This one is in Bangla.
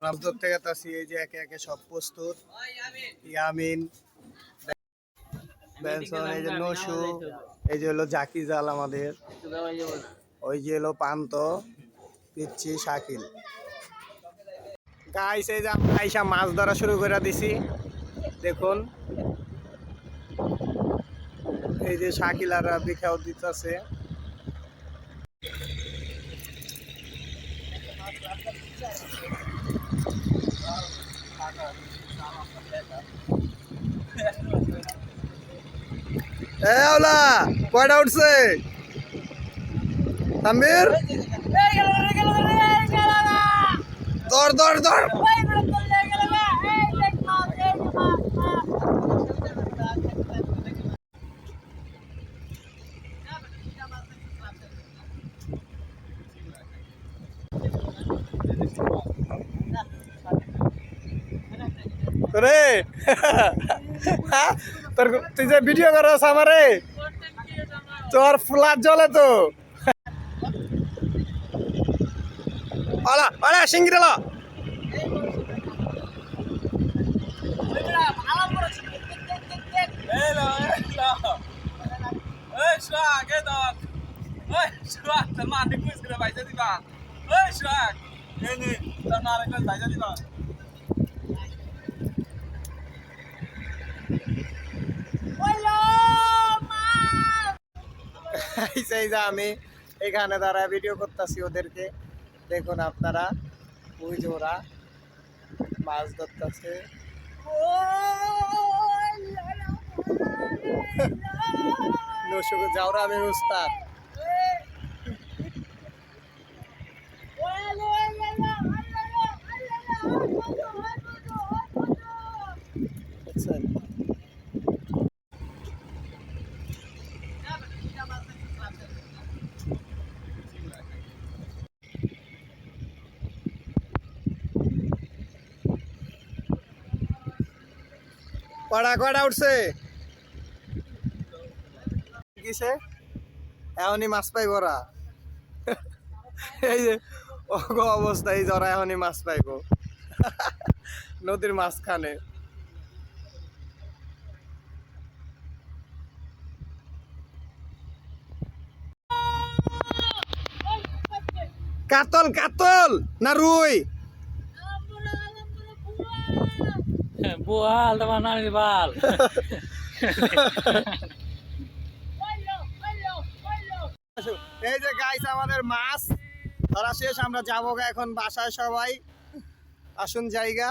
মাছ ধরতে গেছি, এই যে একে একে সব প্রস্তুত। ইয়ামিন, বেনসন, এই যে নসু, এই যে হলো জাকি জাল আমাদের, ওই যে হলো পান্ত, পিচ্ছি, শাকিল। গাইস এই যে আমরা আইসা মাছ ধরা শুরু করে দিছি, দেখুন এই যে শাকিল আর রাবি খেয়াও দিতেছে। কয়টা উঠছে তানভীর? ধর ধর ধর। রে তোর তুই যে ভিডিও করছ আমারে, তোর ফ্লাট জ্বলে তো। আলা আলা সিংগিরালা আমি এখানে দ্বারা ভিডিও করতেছি ওদেরকে, দেখুন আপনারা, ওই যে ওরা মাছ ধরতেছে। যাওরা আমি উস্তাদ। কড়া কড়া উঠছে কিসে এখনই মাছ পাইব ওরা। এই যে অবস্থা, এই জরা এখনই মাছ পাইব নদীর মাঝখানে। কাতল কাতল না রুই? বোয়াল তোমার নাম বাল। এই যে গাইস আমাদের মাছ ধরা শেষ, আমরা যাবো এখন বাসায়, সবাই আসুন জায়গা।